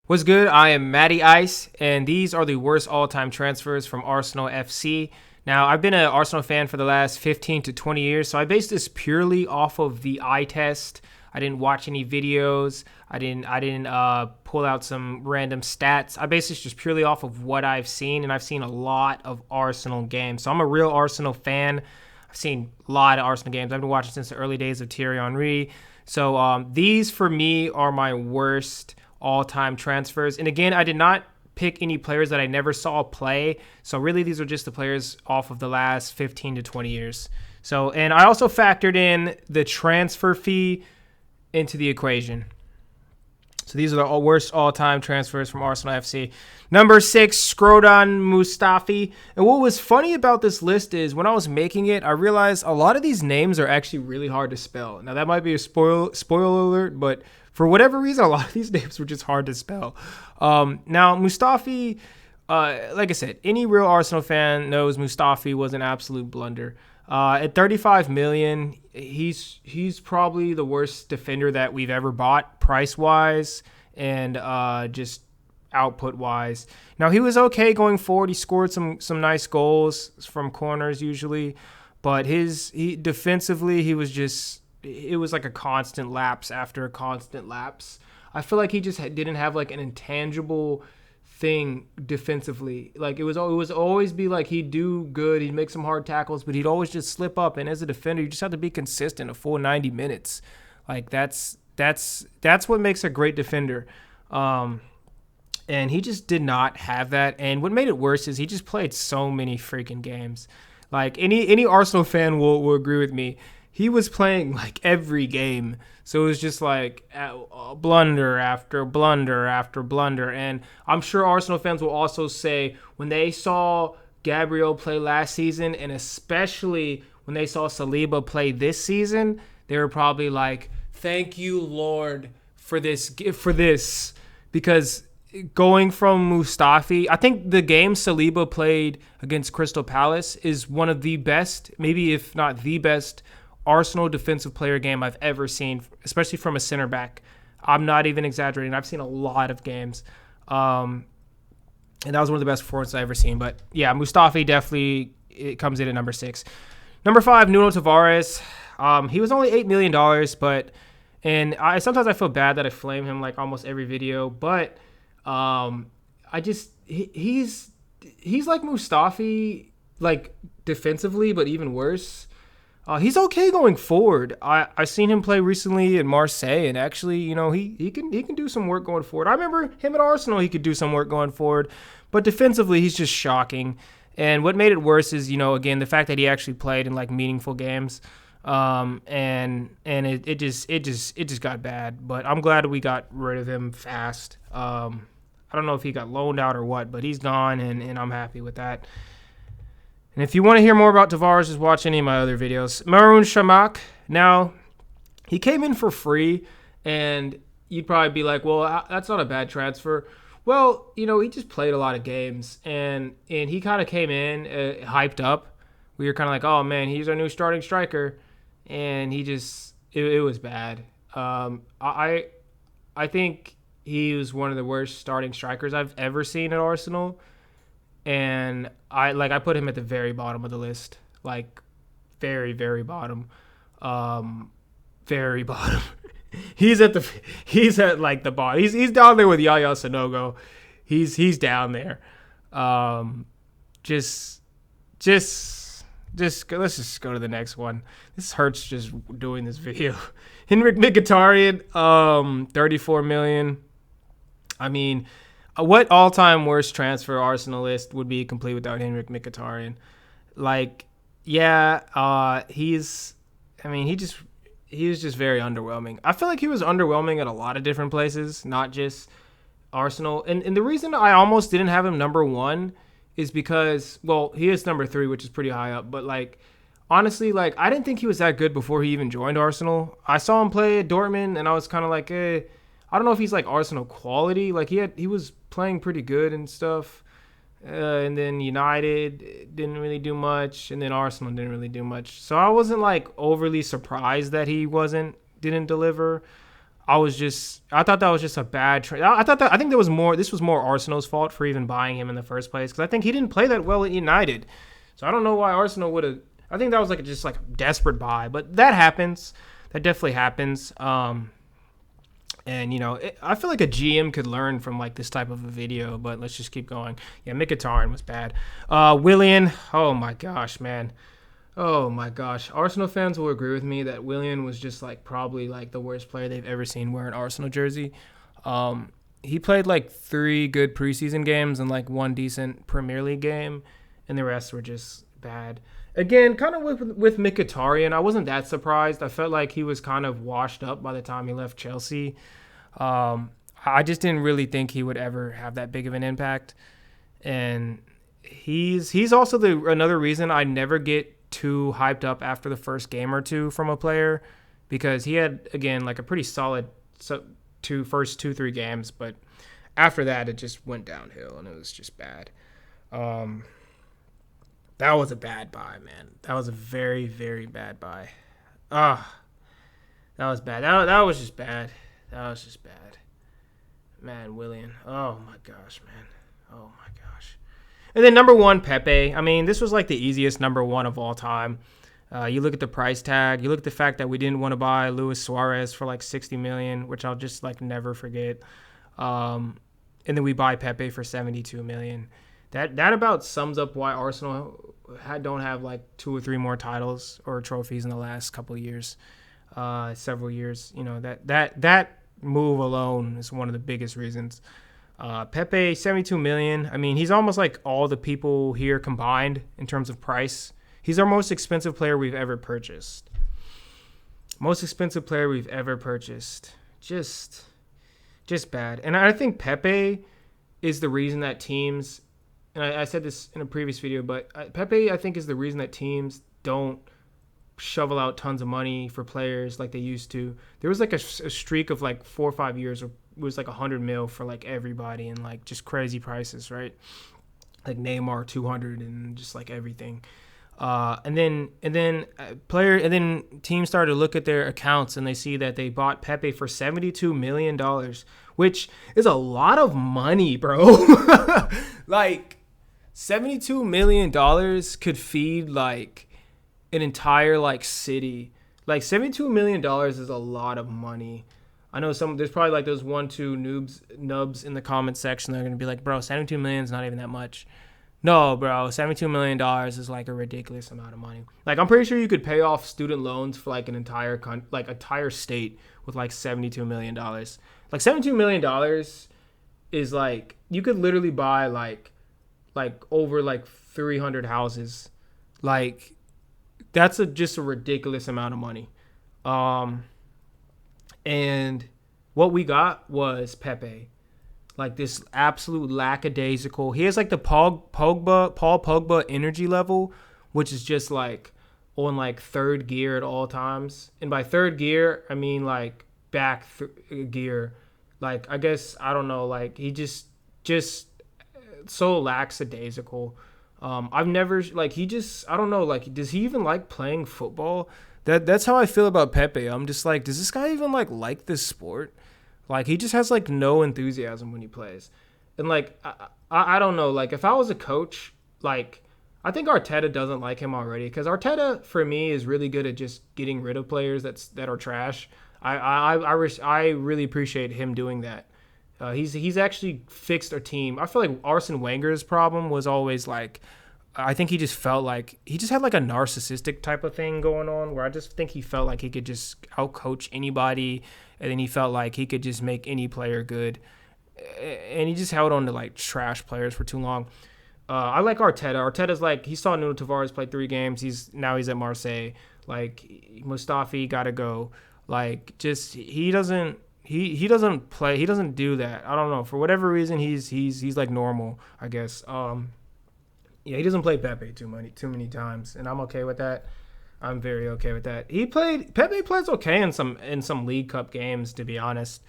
What's good? I am Matty Ice, and these are the worst all-time transfers from Arsenal FC. Now, I've been an Arsenal fan for the last 15 to 20 years, so I based this purely off of the eye test. I didn't watch any videos. I didn't pull out some random stats. I based this just purely off of what I've seen, and I've seen a lot of Arsenal games. So I'm a real Arsenal fan. I've seen a lot of Arsenal games. I've been watching since the early days of Thierry Henry. So these, for me, are my worst all-time transfers. And again, I did not pick any players that I never saw play. So really, these are just the players off of the last 15 to 20 years. So, and I also factored in the transfer fee into the equation. So these are the worst all-time transfers from Arsenal FC. Number 6, Skrodan Mustafi. And what was funny about this list is when I was making it, I realized a lot of these names are actually really hard to spell. Now, that might be a spoiler alert, but for whatever reason, a lot of these names were just hard to spell. Now, Mustafi, like I said, any real Arsenal fan knows Mustafi was an absolute blunder. At 35 million, he's probably the worst defender that we've ever bought, price wise and just output wise. Now, he was okay going forward. He scored some nice goals from corners usually, but he defensively, it was like a constant lapse after a constant lapse. I feel like he just didn't have like an intangible thing defensively. Like it was always be like he'd do good, he'd make some hard tackles, but he'd always just slip up. And as a defender, you just have to be consistent a full 90 minutes. Like that's what makes a great defender. And he just did not have that. And what made it worse is he just played so many freaking games. Like any Arsenal fan will agree with me. He was playing like every game. So it was just like blunder after blunder after blunder. And I'm sure Arsenal fans will also say when they saw Gabriel play last season, and especially when they saw Saliba play this season, they were probably like, thank you, Lord, for this. Because going from Mustafi, I think the game Saliba played against Crystal Palace is one of the best, maybe if not the best, Arsenal defensive player game I've ever seen, especially from a center back. I'm not even exaggerating. I've seen a lot of games. And that was one of the best performances I've ever seen. But yeah, Mustafi definitely comes in at number 6. Number 5, Nuno Tavares. He was only $8 million, and sometimes I feel bad that I flame him like almost every video, but he's like Mustafi, like defensively, but even worse. He's okay going forward. I've seen him play recently in Marseille, and actually, he can do some work going forward. I remember him at Arsenal, he could do some work going forward, but defensively, he's just shocking. And what made it worse is, again, the fact that he actually played in like meaningful games, and it just got bad. But I'm glad we got rid of him fast. I don't know if he got loaned out or what, but he's gone, and I'm happy with that. And if you want to hear more about Tavares, just watch any of my other videos. Maroon Chamakh. Now, he came in for free, and you'd probably be like, well, that's not a bad transfer. Well, he just played a lot of games, and he kind of came in hyped up. We were kind of like, oh, man, he's our new starting striker. And he just, it was bad. I think he was one of the worst starting strikers I've ever seen at Arsenal. And I put him at the very bottom of the list, like very, very bottom, very bottom. he's at like the bottom. He's down there with Yaya Sanogo. He's down there. Just let's just go to the next one. This hurts just doing this video. Henrik Mkhitaryan, 34 million. I mean, what all-time worst transfer Arsenal list would be complete without Henrik Mkhitaryan? Like, yeah, he was just very underwhelming. I feel like he was underwhelming at a lot of different places, not just Arsenal. And the reason I almost didn't have him number 1 is because, well, he is number 3, which is pretty high up. But, like, honestly, like, I didn't think he was that good before he even joined Arsenal. I saw him play at Dortmund, and I was kind of like, I don't know if he's like Arsenal quality. Like he was playing pretty good and stuff. And then United didn't really do much, and then Arsenal didn't really do much. So I wasn't like overly surprised that he didn't deliver. I thought that was just a bad trade. I think this was more Arsenal's fault for even buying him in the first place, because I think he didn't play that well at United. So I don't know why Arsenal would have. I think that was just like a desperate buy, but that happens. That definitely happens. And I feel like a GM could learn from like this type of a video, but let's just keep going. Yeah, Mkhitaryan was bad. Willian, oh my gosh, man. Oh my gosh. Arsenal fans will agree with me that Willian was just like probably like the worst player they've ever seen wear an Arsenal jersey. He played like 3 good preseason games and like 1 decent Premier League game, and the rest were just bad. Again, kind of with Mkhitaryan, I wasn't that surprised. I felt like he was kind of washed up by the time he left Chelsea. I just didn't really think he would ever have that big of an impact. And he's also another reason I never get too hyped up after the first game or two from a player, because he had, again, like a pretty solid first 2-3 games, but after that it just went downhill and it was just bad. That was a bad buy, man. That was a very, very bad buy. That was bad. That was just bad. That was just bad. Man, Willian. Oh my gosh, man. Oh my gosh. And then number 1, Pepe. I mean, this was like the easiest number 1 of all time. You look at the price tag. You look at the fact that we didn't want to buy Luis Suarez for like $60 million, which I'll just like never forget. And then we buy Pepe for $72 million. That about sums up why Arsenal don't have like 2 or 3 more titles or trophies in the last couple of years, several years. That move alone is one of the biggest reasons. Pepe, $72 million. I mean, he's almost like all the people here combined in terms of price. He's our most expensive player we've ever purchased. Most expensive player we've ever purchased. Just bad. And I think Pepe is the reason that teams, and I said this in a previous video, but Pepe, I think, is the reason that teams don't shovel out tons of money for players like they used to. There was like a streak of like 4 or 5 years where it was like 100 mil for like everybody and like just crazy prices, right? Like Neymar 200 and just like everything. And then teams started to look at their accounts and they see that they bought Pepe for $72 million, which is a lot of money, bro. Like $72 million could feed like an entire like city. Like $72 million is a lot of money. I know there's probably like those 1-2 nubs in the comment section that are gonna be like, bro, $72 million is not even that much. No, bro, $72 million is like a ridiculous amount of money. Like, I'm pretty sure you could pay off student loans for like an entire state with like $72 million. Like $72 million is like, you could literally buy like over like 300 houses. Like, that's just a ridiculous amount of money. And what we got was Pepe. Like this absolute lackadaisical. He has like the Paul Pogba energy level, which is just like on like 3rd gear at all times. And by 3rd gear, I mean like back gear. Like, I guess, I don't know, like he just so lackadaisical. I've never like, I don't know, like, does he even like playing football? That's how I feel about Pepe. I'm just like, does this guy even like this sport? Like, he just has, like, no enthusiasm when he plays. And, like, I don't know. Like, if I was a coach, like, I think Arteta doesn't like him already. Because Arteta, for me, is really good at just getting rid of players that are trash. I really appreciate him doing that. He's actually fixed our team. I feel like Arsene Wenger's problem was always, like, I think he just felt like he just had like a narcissistic type of thing going on, where I just think he felt like he could just outcoach anybody, and then he felt like he could just make any player good, and he just held on to like trash players for too long. I like Arteta. Arteta's like, he saw Nuno Tavares play 3 games. He's at Marseille. Like, Mustafi gotta go. Like, just he doesn't play. He doesn't do that. I don't know, for whatever reason. He's like normal, I guess. Yeah, he doesn't play Pepe too many times, and I'm okay with that. I'm very okay with that. Pepe plays okay in some League Cup games, to be honest.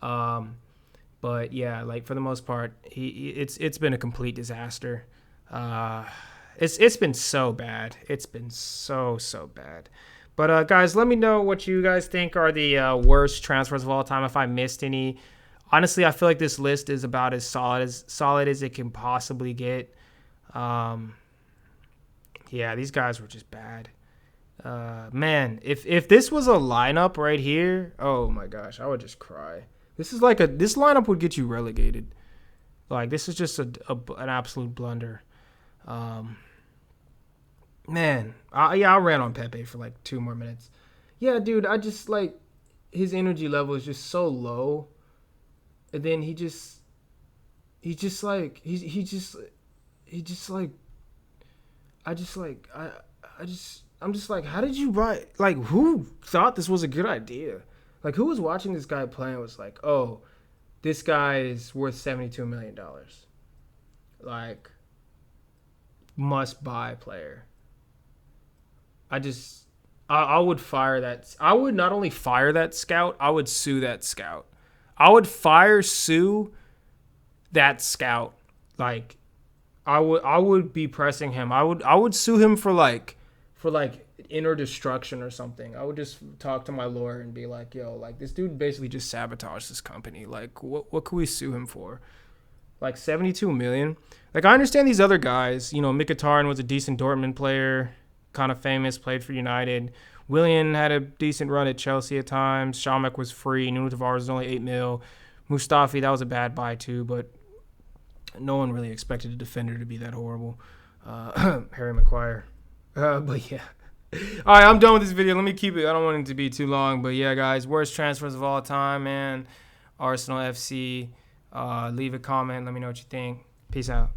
But yeah, like for the most part, it's been a complete disaster. It's been so bad. It's been so bad. But guys, let me know what you guys think are the worst transfers of all time. If I missed any, honestly, I feel like this list is about as solid as it can possibly get. Yeah, these guys were just bad. Man, if this was a lineup right here, oh my gosh, I would just cry. This lineup would get you relegated. Like, this is just an absolute blunder. Man, I ran on Pepe for like 2 more minutes. Yeah, dude, I just like his energy level is just so low, and then he just like I'm just like, how did you write? Like, who thought this was a good idea? Like, who was watching this guy play and was like, oh, this guy is worth $72 million. Like, must buy player. I would fire that. I would not only fire that scout, I would sue that scout. I would sue that scout. Like, I would be pressing him. I would sue him for inner destruction or something. I would just talk to my lawyer and be like, yo, like, this dude basically just sabotaged this company. Like, what could we sue him for? Like, 72 million. Like, I understand these other guys. You know, Mkhitaryan was a decent Dortmund player, kind of famous, played for United. Willian had a decent run at Chelsea at times. Chamakh was free. Tavares was only 8 mil. Mustafi, that was a bad buy too, but no one really expected a defender to be that horrible. Harry Maguire. But yeah. All right, I'm done with this video. Let me keep it. I don't want it to be too long. But yeah, guys, worst transfers of all time, man. Arsenal FC. Leave a comment. Let me know what you think. Peace out.